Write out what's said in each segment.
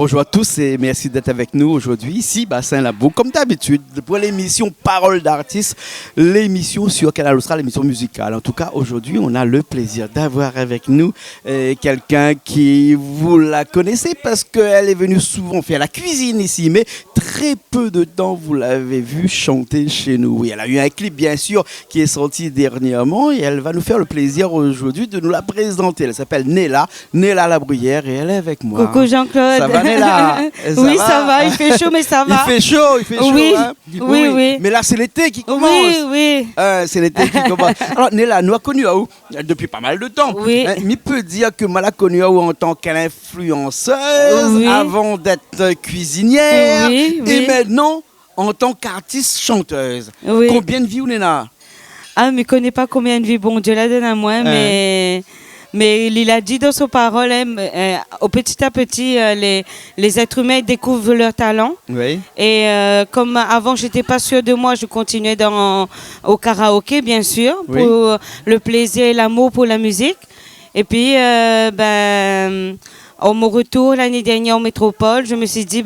Bonjour à tous et merci d'être avec nous aujourd'hui ici, Bassin Labo, comme d'habitude, pour l'émission Parole d'artistes, l'émission sur Canal Austral, l'émission musicale. En tout cas, aujourd'hui, on a le plaisir d'avoir avec nous quelqu'un qui, vous la connaissez parce qu'elle est venue souvent faire la cuisine ici, mais très peu de temps, vous l'avez vu chanter chez nous. Oui, elle a eu un clip, bien sûr, qui est sorti dernièrement et elle va nous faire le plaisir aujourd'hui de nous la présenter. Elle s'appelle Néla Labruyère et elle est avec moi. Coucou Jean-Claude. Ça va Néla? Oui, ça va, il fait chaud, mais ça va. Il fait chaud, oui. Hein? Oui. Mais là, c'est l'été qui commence. Oui. C'est l'été qui commence. Alors, Néla, nous a connu à où depuis pas mal de temps. Oui. Mais peut dire que moi, l'a connu à où en tant qu'influenceuse, avant d'être cuisinière, et maintenant en tant qu'artiste chanteuse. Oui. Combien de vies, Néla? Ah, mais je ne connais pas combien de vies. Bon, Dieu la donne à moi, mais il a dit dans ses paroles, au petit à petit, les êtres humains découvrent leur talent. Oui. Et comme avant, je n'étais pas sûre de moi, je continuais au karaoké, bien sûr, pour le plaisir et l'amour pour la musique. Et puis, au mon retour l'année dernière en métropole, je me suis dit,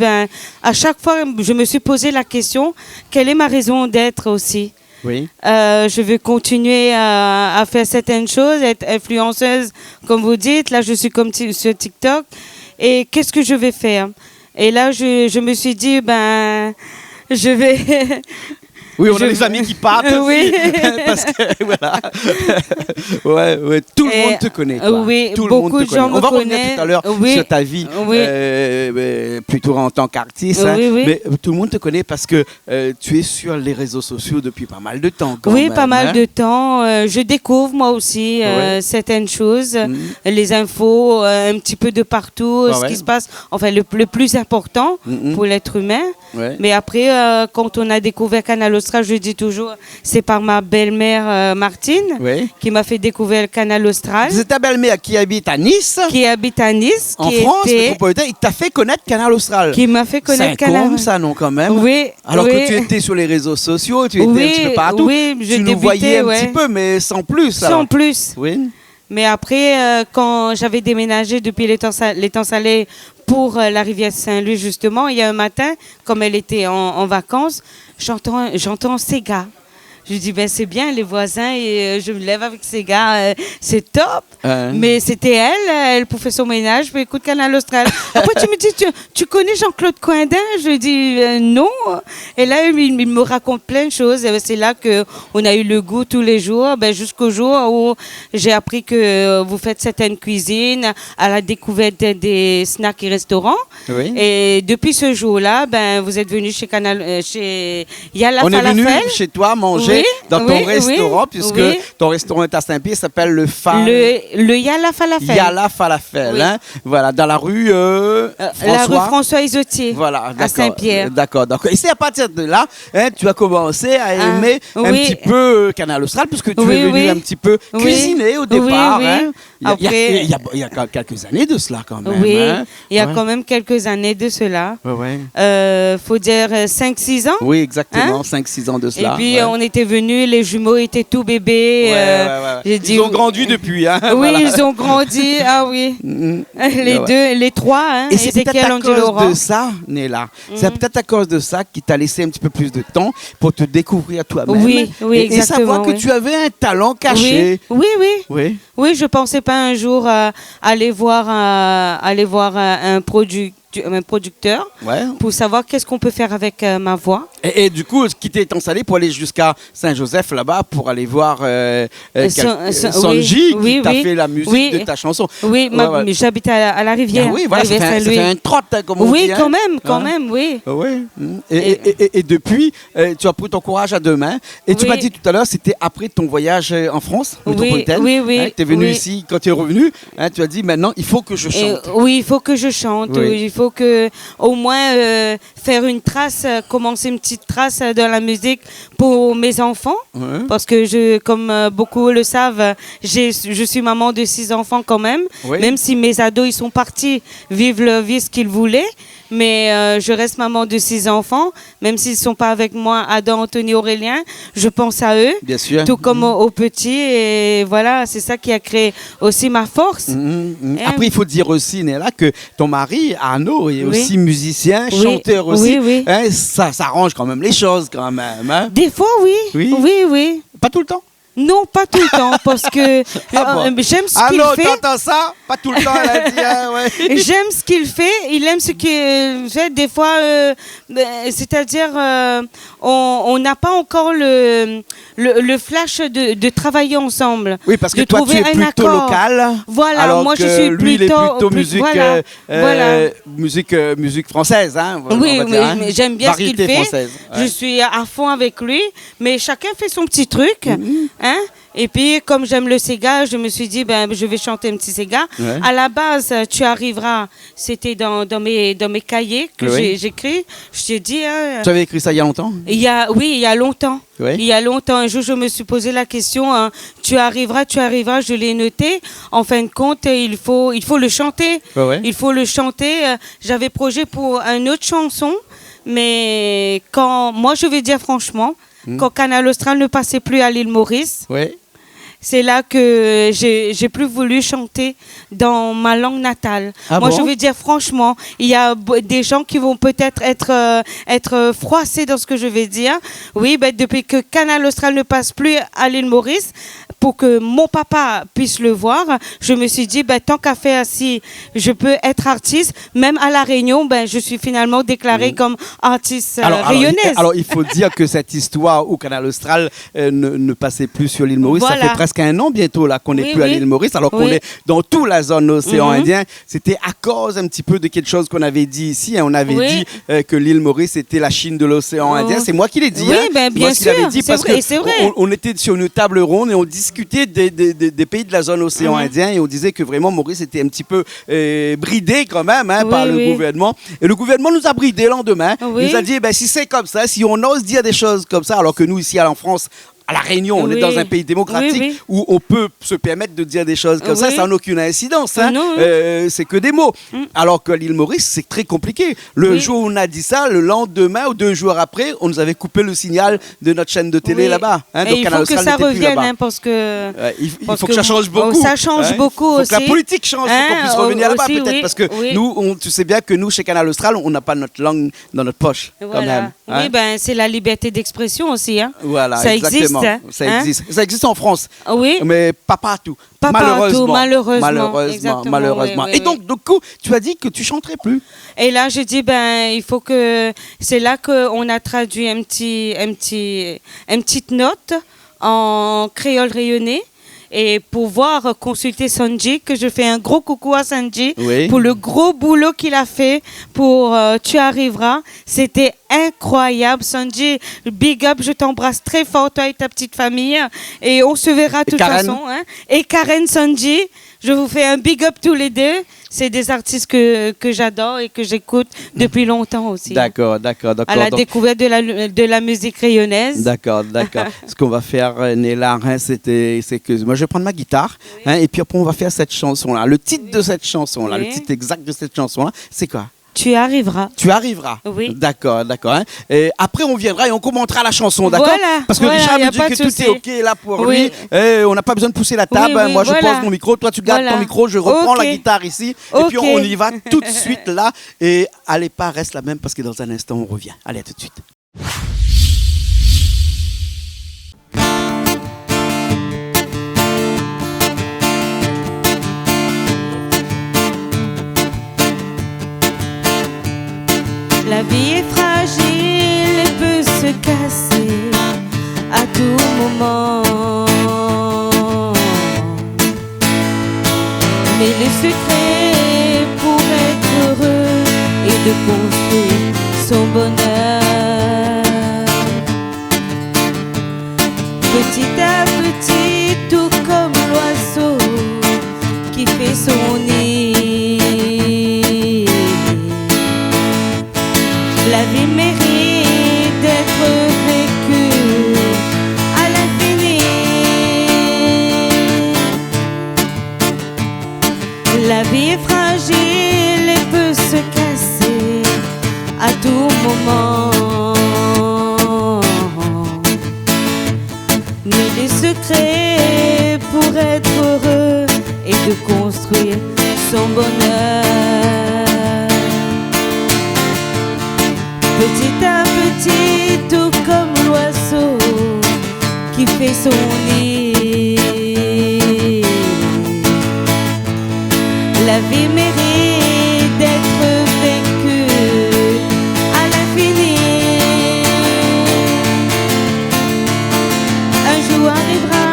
à chaque fois, je me suis posé la question, quelle est ma raison d'être aussi? Oui. Je veux continuer à faire certaines choses, être influenceuse, comme vous dites. Là, je suis comme sur TikTok. Et qu'est-ce que je vais faire? Et là, je me suis dit, je vais... Oui, on a des amis qui partent aussi, parce que voilà. ouais, tout le monde te connaît. Toi. Oui, tout beaucoup de gens me connaissent. On va revenir tout à l'heure sur ta vie, plutôt en tant qu'artiste. Mais tout le monde te connaît parce que tu es sur les réseaux sociaux depuis pas mal de temps. Pas mal de temps. Je découvre moi aussi certaines choses, les infos, un petit peu de partout, ce qui se passe. Enfin, le plus important pour l'être humain. Mais après, quand on a découvert Canal Austral, je dis toujours, c'est par ma belle-mère Martine qui m'a fait découvrir le Canal Austral. C'est ta belle-mère qui habite à Nice. En France, métropolitaine. Il t'a fait connaître Canal Austral. Qui m'a fait connaître Canal Austral. C'est ça, non, quand même. Oui. Alors que tu étais sur les réseaux sociaux, tu étais un petit peu partout. Oui, tu nous voyais un petit peu, mais sans plus. Sans plus. Oui. Mais après, quand j'avais déménagé depuis l'étang salé pour la rivière Saint-Louis, justement, il y a un matin, comme elle était en vacances, j'entends Sega. Je dis, c'est bien, les voisins, et je me lève avec Sega, c'est top. Mais c'était elle pouvait son ménage, puis écoute Canal Austral. Après, tu me dis, tu connais Jean-Claude Coindin? Je dis, non. Et là, il me raconte plein de choses. Et c'est là qu'on a eu le goût tous les jours, jusqu'au jour où j'ai appris que vous faites certaines cuisines à la découverte des snacks et restaurants. Oui. Et depuis ce jour-là, vous êtes venu chez Yala Falafel. On est venu chez toi manger dans ton restaurant, puisque ton restaurant est à Saint-Pierre, s'appelle le Yala Falafel. Yala Falafel, voilà, dans la rue la rue François Isotier, voilà, à Saint-Pierre. D'accord. Et c'est à partir de là, tu as commencé à aimer un petit peu Canal Austral, puisque tu es venu un petit peu cuisiner au départ. Il y a quelques années de cela quand même. Oui, il y a quand même quelques années de cela. Faut dire 5-6 ans. Oui, exactement, 5-6 ans de cela. Et puis on était venus, les jumeaux étaient tout bébés. Ils ont grandi depuis. Oui, ils ont grandi. Ah oui. Les trois. Et c'est peut-être à cause de ça, Néla. C'est peut-être à cause de ça qui t'a laissé un petit peu plus de temps pour te découvrir toi-même. Oui, exactement. Et savoir que tu avais un talent caché. Oui, je pensais pas un jour aller voir un producteur pour savoir qu'est-ce qu'on peut faire avec ma voix. Et du coup, quitter l'étang salé pour aller jusqu'à Saint-Joseph là-bas pour aller voir Sonji qui t'a fait la musique de ta chanson. Oui, j'habite à la rivière. Oui, voilà, ça fait un trot, comme on dit. Oui, quand même, oui. Et depuis, tu as pris ton courage à deux mains. Et tu m'as dit tout à l'heure, c'était après ton voyage en France métropolitaine. Oui. Tu es venu ici, quand tu es revenu, tu as dit maintenant, il faut que je chante. Oui, il faut que je chante. Il faut que, au moins, faire une trace, commencer une petite trace dans la musique pour mes enfants. Parce que, comme beaucoup le savent, je suis maman de 6 enfants quand même. Même si mes ados, ils sont partis vivre leur vie, ce qu'ils voulaient. mais je reste maman de 6 enfants, même s'ils ne sont pas avec moi, Adam, Anthony, Aurélien, je pense à eux, Bien sûr. tout comme aux petits, et voilà, c'est ça qui a créé aussi ma force. Après, il faut dire aussi, Néla, que ton mari, Arnaud, est Oui. aussi musicien, Oui. chanteur aussi. Oui, oui. Hein, ça arrange quand même les choses, quand même. Hein. Des fois, oui. Oui. Oui, oui. Pas tout le temps. Non, pas tout le temps, parce que Ah bon. j'aime ce Ah qu'il non, fait. t'entends ça? Pas tout le temps, elle a dit. Hein, ouais. J'aime ce qu'il fait, il aime ce qu'il fait. Des fois, c'est-à-dire, on n'a pas encore le flash de travailler ensemble. Oui, parce que de toi, tu trouver es un plutôt accord. local. Voilà, alors moi, que je suis lui, il est plutôt musique, voilà, voilà. musique française. Hein, on Oui, va oui, dire, hein. mais j'aime bien ce qu'il Variété fait. française. Je Ouais. suis à fond avec lui, mais chacun fait son petit truc. Hein? Et puis, comme j'aime le Sega, je me suis dit, ben, je vais chanter un petit Sega. Ouais. À la base, tu arriveras, c'était dans mes cahiers que Oui. j'écris. Je t'ai dit, hein, Tu avais écrit ça il y a longtemps? il y a longtemps. Oui. Il y a longtemps, un jour, je me suis posé la question, hein, tu arriveras, je l'ai noté. En fin de compte, il faut le chanter. Ouais. Il faut le chanter. J'avais projet pour une autre chanson, mais moi, je vais dire franchement, quand Canal Austral ne passait plus à l'île Maurice, Oui. c'est là que j'ai plus voulu chanter dans ma langue natale. Ah Moi, bon? je veux dire franchement, il y a des gens qui vont peut-être être froissés dans ce que je vais dire. Oui, ben, depuis que Canal Austral ne passe plus à l'île Maurice, pour que mon papa puisse le voir, je me suis dit, ben, tant qu'à faire, si je peux être artiste, même à La Réunion, ben, je suis finalement déclarée comme artiste rayonnaise. Alors, il faut dire que cette histoire où Canal Austral ne passait plus sur l'île Maurice, Voilà. ça fait presque un an bientôt là qu'on n'est Oui, plus à oui. l'île Maurice, alors qu'on Oui. est dans toute la zone océan Mhm. Indien. C'était à cause un petit peu de quelque chose qu'on avait dit ici. Hein. On avait Oui. dit que l'île Maurice était la Chine de l'océan Oh. Indien. C'est moi qui l'ai dit. Oui, hein. ben, C'est bien moi qui l'avais sûr. dit C'est parce vrai, que c'est vrai. on était sur une table ronde et on discutait des pays de la zone océan Indien et on disait que vraiment Maurice était un petit peu bridé quand même hein, Oui, par le oui. gouvernement. Et le gouvernement nous a bridé le lendemain. Oui. Il nous a dit, ben, si c'est comme ça, si on ose dire des choses comme ça, alors que nous, ici en France, à La Réunion, on est Oui. dans un pays démocratique Oui, oui. où on peut se permettre de dire des choses comme ça, Oui. ça n'a aucune incidence. Hein. Non. C'est que des mots. Alors que l'île Maurice, c'est très compliqué. Le Oui. jour où on a dit ça, le lendemain ou 2 jours après, on nous avait coupé le signal de notre chaîne de télé Oui. là-bas. Hein. Et Donc il Canal faut que Austral ça n'était plus revienne, là-bas. hein, parce que... Il parce faut que ça change oh, beaucoup. ça change beaucoup Il faut aussi. que la politique change, Hein, pour qu'on puisse revenir là-bas aussi, peut-être. oui, Parce que oui. nous, tu sais bien que nous, chez Canal Austral, on n'a pas notre langue dans notre poche. Quand Voilà. même, hein. Oui, ben, c'est la liberté d'expression aussi. Hein. Voilà, ça exactement. existe. Hein. Ça Hein? existe. Ça existe en France. Oui. Mais pas partout. Pas partout, malheureusement. Malheureusement. Exactement, oui, Et oui, donc, du coup, tu as dit que tu chanterais plus. Et là, je dis, ben, il faut que... C'est là qu'on a traduit une petite note en créole rayonné. Et pouvoir consulter Sanji, que je fais un gros coucou à Sanji Oui. pour le gros boulot qu'il a fait pour Tu arriveras. C'était incroyable. Sanji, big up, je t'embrasse très fort, toi et ta petite famille. Et on se verra de toute Karen. façon. Hein. Et Karen, Sanji, je vous fais un big up tous les deux. C'est des artistes que j'adore et que j'écoute depuis longtemps aussi. D'accord. À la Donc, découverte de la musique rayonnaise. D'accord. Ce qu'on va faire, Néla, hein, c'est que moi, je vais prendre ma guitare, hein, et puis après, on va faire cette chanson-là. Le titre de cette chanson-là, Oui. le titre exact de cette chanson-là, c'est quoi? Tu arriveras. Tu arriveras. Oui. D'accord. Hein. Et après, on viendra et on commentera la chanson, d'accord? Voilà, Parce que voilà, Richard y a me dit pas que de tout souci. est OK là pour Oui. lui. On n'a pas besoin de pousser la table. Oui, Moi, je voilà. pose mon micro, toi, tu gardes Voilà. ton micro, je reprends OK. la guitare ici. Et OK. puis, on y va tout de suite là. Et allez pas, reste la même parce que dans un instant, on revient. Allez, à tout de suite. La vie est fragile et peut se casser à tout moment. Mais le secret pour être heureux est de construire son bonheur. Petit à petit, tout comme l'oiseau qui fait son nid. La vie mérite d'être vécue à l'infini. La vie est fragile et peut se casser tout moment. Ni les secrets pour être heureux et de construire son bonheur. Petit à petit, tout comme l'oiseau qui fait son nid, la vie mérite d'être vécue à l'infini. Un jour arrivera,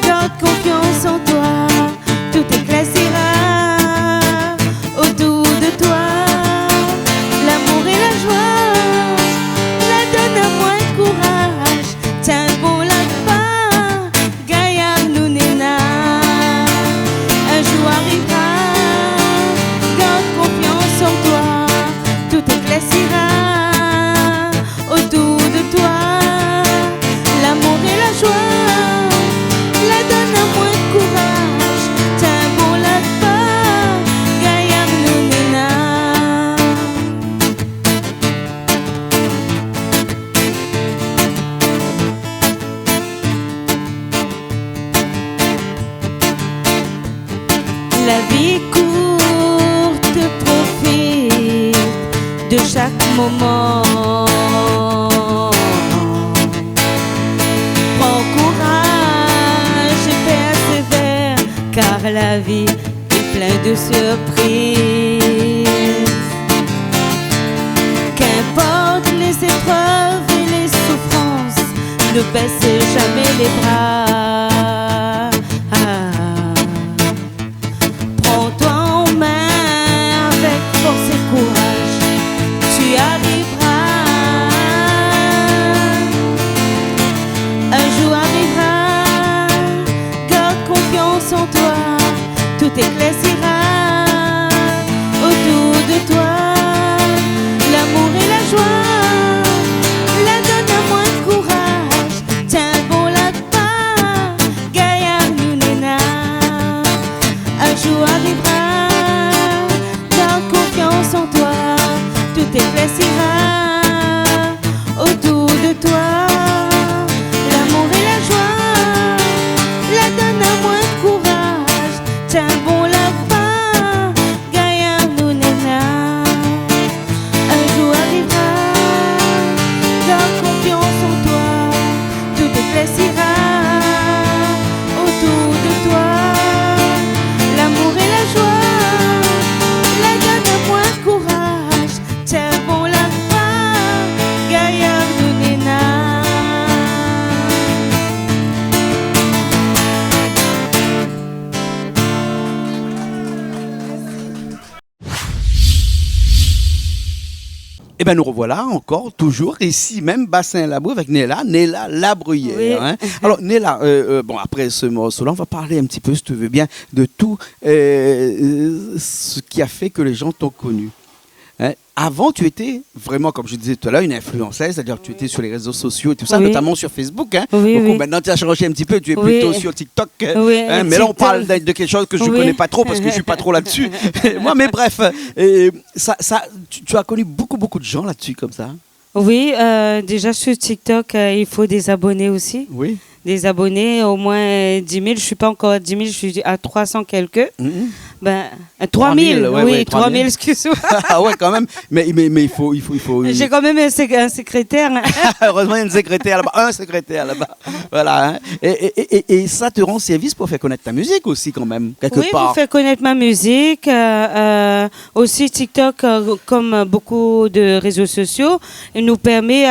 garde confiance en toi, tout éclaircira autour de toi. L'amour et la joie, la donne à moi de courage. Tiens bon là-bas, gaillard nous néna. Un jour arrivera, garde confiance en toi, tout éclaircira autour de toi. L'amour et la joie, la donne à moi de courage. Tiens bon là-bas, gaillard nous néna. La vie courte, profite de chaque moment. Prends courage et persévère, car la vie est pleine de surprises. Qu'importe les épreuves et les souffrances, ne baisse jamais les bras. Prends-toi en main avec force et courage, tu arriveras. Un jour arrivera, garde confiance en toi, tout éclaircira autour de toi. L'amour et la joie, la donne à moi de courage. Tiens bon là-bas, gaillard nous néna. Un jour arrivera, garde confiance en toi, tout éclaircira autour de toi. L'amour et la joie, la donne à moi de courage. Tiens bon là-bas, gaillard nous néna. Un jour arrivera, garde confiance en toi, tout éclaircira autour de toi. L'amour et la joie, la donne à moi de courage. Tiens bon là-bas, gaillard nous néna. Eh bien, nous revoilà encore, toujours ici, même Bassin-Labou avec Néla Labruyère. Oui. Hein. Alors, Néla, bon, après ce morceau-là, on va parler un petit peu, si tu veux bien, de tout ce qui a fait que les gens t'ont connu. Hein. Avant, tu étais vraiment, comme je disais tout à l'heure, une influenceuse, c'est-à-dire que tu étais sur les réseaux sociaux et tout ça, Oui. notamment sur Facebook. Hein. Oui, Donc, oui. maintenant, tu as changé un petit peu, tu es Oui. plutôt sur TikTok. Oui, Hein. Mais là, on TikTok. parle de quelque chose que je ne Oui. connais pas trop parce que je ne suis pas trop là-dessus. Moi, mais bref, tu as connu beaucoup de gens là-dessus, comme ça. Oui, déjà sur TikTok, il faut des abonnés aussi. Oui. Des abonnés, au moins 10 000. Je ne suis pas encore à 10 000, je suis à 300 quelques. Mhm. Ben, 3 000, ouais, oui, ouais, 3 000, 3 000. excuse-moi. Ah ouais, quand même. Mais il faut. J'ai quand même un secrétaire. Heureusement, il y a une secrétaire là-bas, un secrétaire là-bas. Voilà. Hein. Et ça te rend service pour faire connaître ta musique aussi, quand même, quelque Oui, part. pour faire connaître ma musique. Aussi, TikTok, comme beaucoup de réseaux sociaux, nous permet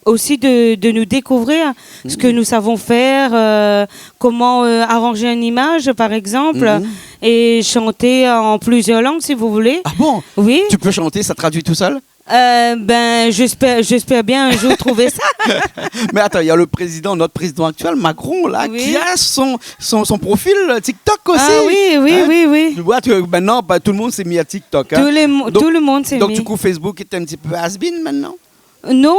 aussi de nous découvrir ce que nous savons faire, comment arranger une image, par exemple, et chanter en plusieurs langues, si vous voulez. Ah bon? Oui. Tu peux chanter, ça traduit tout seul? Ben, j'espère bien un jour trouver ça. Mais attends, il y a notre président actuel, Macron, là, Oui. qui a son profil TikTok aussi. Ah oui. Tu vois, maintenant, tout le monde s'est mis à TikTok. Hein. Tout le monde s'est Donc, mis. du coup, Facebook est un petit peu has-been maintenant? Non,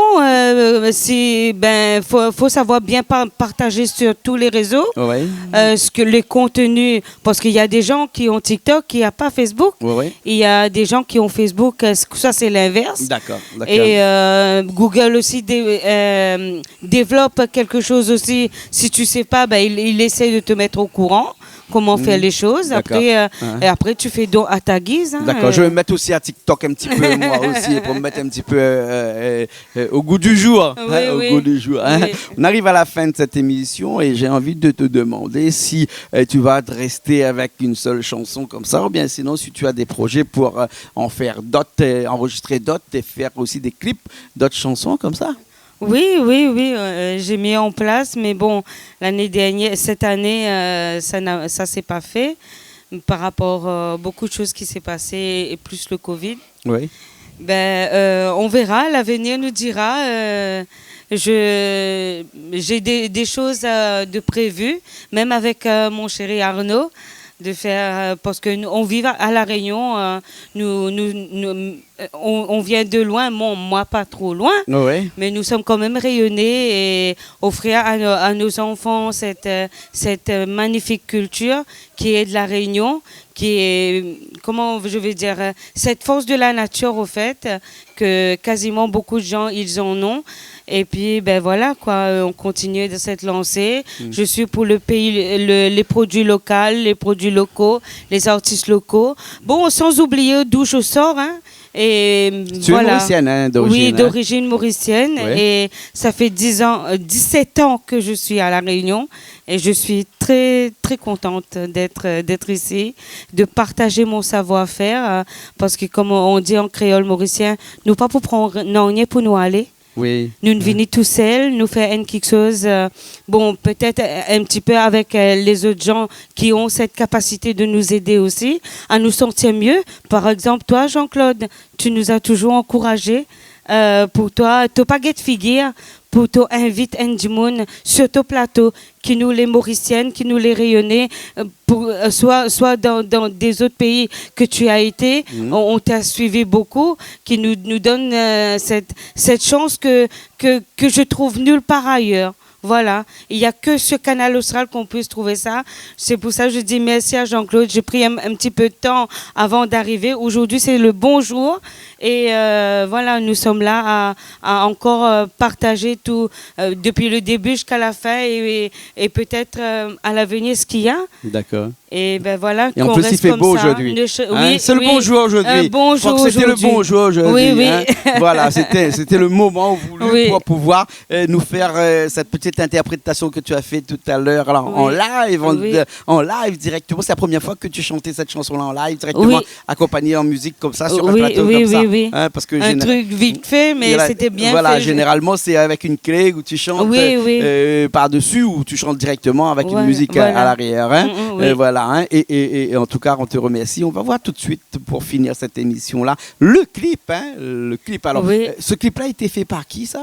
faut savoir bien partager sur tous les réseaux Oui. Ce que les contenus, parce qu'il y a des gens qui ont TikTok qui n'ont pas Facebook. Oui. Il y a des gens qui ont Facebook, ça c'est l'inverse. D'accord. Et Google aussi développe quelque chose aussi. Si tu sais pas, il essaie de te mettre au courant comment faire les choses. Après, et après tu fais don à ta guise. Hein, d'accord, je vais me mettre aussi à TikTok un petit peu moi aussi pour me mettre un petit peu au goût du jour. Oui, goût du jour. Hein. Oui. On arrive à la fin de cette émission et j'ai envie de te demander si tu vas te rester avec une seule chanson comme ça ou bien sinon si tu as des projets pour en faire d'autres, enregistrer d'autres et faire aussi des clips d'autres chansons comme ça. Oui, j'ai mis en place, mais bon, cette année, ça s'est pas fait par rapport à beaucoup de choses qui s'est passé et plus le Covid. Oui. On verra, l'avenir nous dira. J'ai des choses de prévues, même avec mon chéri Arnaud, de faire parce que on vit à La Réunion, on vient de loin, moi pas trop loin, Oui. mais nous sommes quand même rayonnés et offrir à nos enfants cette magnifique culture qui est de La Réunion, qui est, comment je vais dire, cette force de la nature au fait, que quasiment beaucoup de gens ils en ont. Et puis, voilà, quoi, on continue de cette lancée. Je suis pour le pays, les produits locaux, les produits locaux, les artistes locaux. Bon, sans oublier d'où je sors, hein. Et tu es mauricienne, hein, d'origine. Oui, d'origine mauricienne. Oui. Et ça fait 17 ans que je suis à La Réunion. Et je suis très, très contente d'être ici, de partager mon savoir-faire. Parce que, comme on dit en créole mauricien, nous pas pour prendre, non, ni pour nous aller. Oui. Nous ne venons tout seuls, nous faire quelque chose, peut-être un petit peu avec les autres gens qui ont cette capacité de nous aider aussi à nous sentir mieux. Par exemple, toi, Jean-Claude, tu nous as toujours encouragés. Pour toi, tu n'as pas de figure pour t'inviter un sur ton plateau, qui nous les Mauriciennes, qui nous les rayonnés, soit dans des autres pays que tu as été, on t'a suivi beaucoup, qui nous donne cette chance que je trouve nulle part ailleurs. Voilà, il n'y a que sur Canal Austral qu'on puisse trouver ça. C'est pour ça que je dis merci à Jean-Claude. J'ai pris un petit peu de temps avant d'arriver. Aujourd'hui, c'est le bon jour. Et voilà, nous sommes là à encore partager tout depuis le début jusqu'à la fin et peut-être à l'avenir ce qu'il y a. D'accord. Et voilà, et en plus, il fait beau aujourd'hui. Oui, c'est le bon jour aujourd'hui. Bon jour c'était le bon jour aujourd'hui. Oui. Hein. Voilà, c'était le moment voulu pour pouvoir nous faire cette petite interprétation que tu as fait tout à l'heure en live directement. C'est la première fois que tu chantais cette chanson-là en live directement, accompagnée en musique comme ça sur un plateau comme ça. Oui. Hein, parce que un truc vite fait, mais c'était bien fait. Voilà, généralement c'est avec une clé où tu chantes par-dessus ou tu chantes directement avec une musique à l'arrière. Hein. Voilà. Hein, et en tout cas, on te remercie. On va voir tout de suite, pour finir cette émission-là, le clip. Hein, le clip. Alors, ce clip-là a été fait par qui, ça?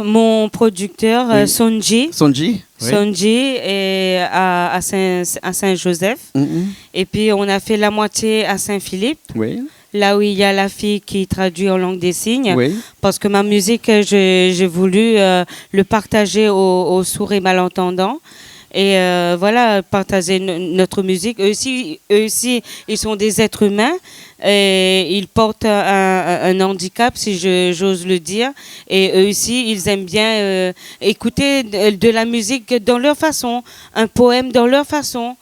Mon producteur, Sonji. Sonji est à Saint-Joseph. Et puis, on a fait la moitié à Saint-Philippe. Oui. Là où il y a la fille qui traduit en langue des signes. Oui. Parce que ma musique, j'ai voulu le partager aux sourds et malentendants. Et voilà, partager notre musique. Eux aussi, ils sont des êtres humains. Et ils portent un handicap, si j'ose le dire. Et eux aussi, ils aiment bien écouter de la musique dans leur façon, un poème dans leur façon.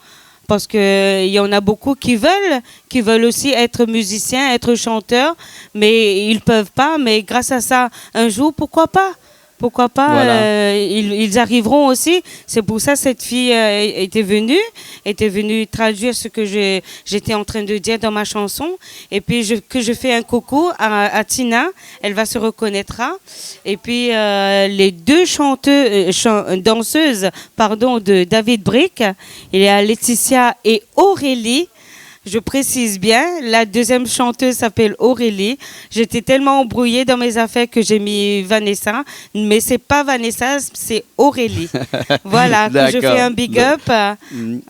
Parce qu'il y en a beaucoup qui veulent aussi être musiciens, être chanteurs, mais ils ne peuvent pas. Mais grâce à ça, un jour, pourquoi pas ? Pourquoi pas, voilà. Ils arriveront aussi. C'est pour ça que cette fille était venue traduire ce que j'étais en train de dire dans ma chanson. Et puis, je fais un coucou à Tina. Elle va se reconnaîtra. Et puis, les deux danseuses de David Brick, il y a Laetitia et Aurélie. Je précise bien, la deuxième chanteuse s'appelle Aurélie. J'étais tellement embrouillée dans mes affaires que j'ai mis Vanessa, mais c'est pas Vanessa, c'est Aurélie. Voilà, que je fais un big up.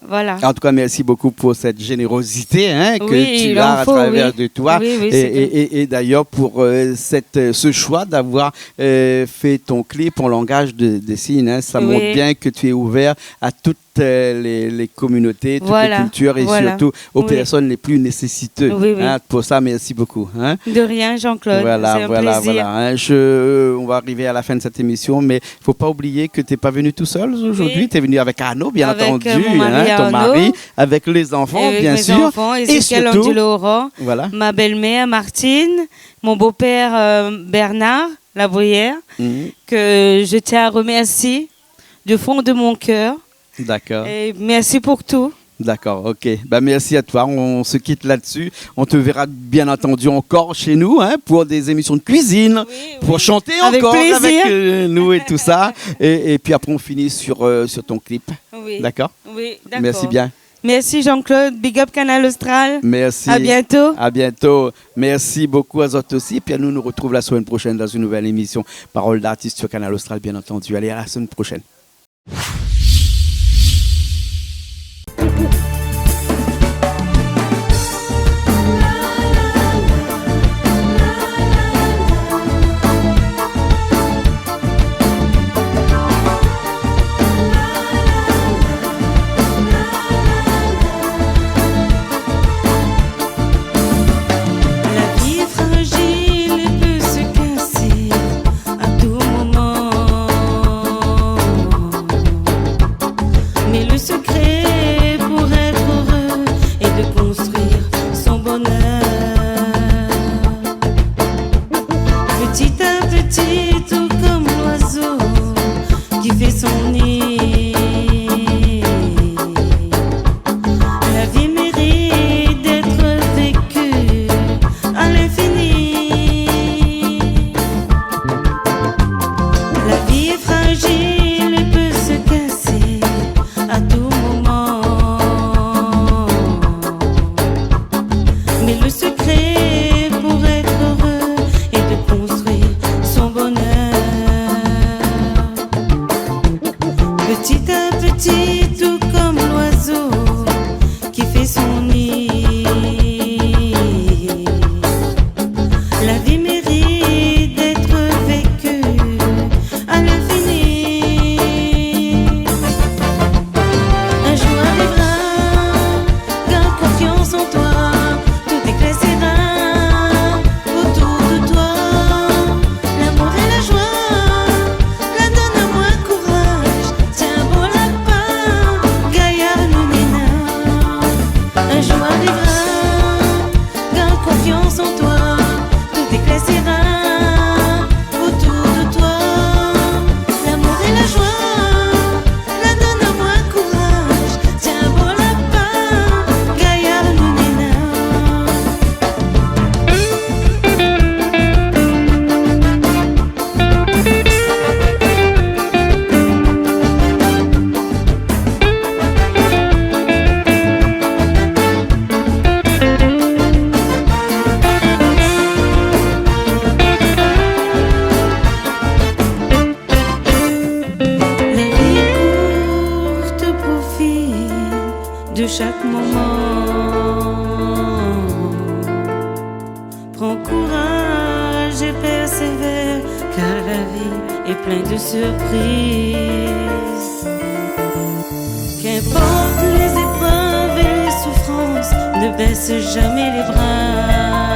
Voilà. En tout cas, merci beaucoup pour cette générosité que tu as à travers de toi. Et d'ailleurs, pour ce choix d'avoir fait ton clip en langage des signes, ça montre bien que tu es ouvert à toutes les communautés, toutes les cultures et surtout aux personnes les plus nécessiteuses. Pour ça, merci beaucoup. De rien, Jean-Claude. Voilà. On va arriver à la fin de cette émission, mais il ne faut pas oublier que tu n'es pas venu tout seul aujourd'hui. Tu es venu avec Arnaud, bien entendu, ton mari, avec les enfants, bien sûr. Enfants, et surtout, ma belle-mère Martine, mon beau-père Bernard Labruyère, que je tiens à remercier du fond de mon cœur. D'accord. Et merci pour tout. D'accord, ok. Merci à toi. On se quitte là-dessus. On te verra bien entendu encore chez nous pour des émissions de cuisine, pour chanter encore avec nous et tout ça. Et puis après, on finit sur ton clip. Oui. D'accord? Oui, d'accord. Merci bien. Merci Jean-Claude. Big up Canal Austral. Merci. À bientôt. À bientôt. Merci beaucoup à vous aussi. Puis nous retrouvons la semaine prochaine dans une nouvelle émission Parole d'artiste sur Canal Austral, bien entendu. Allez, à la semaine prochaine. Qu'importe les épreuves et les souffrances, ne baisse jamais les bras.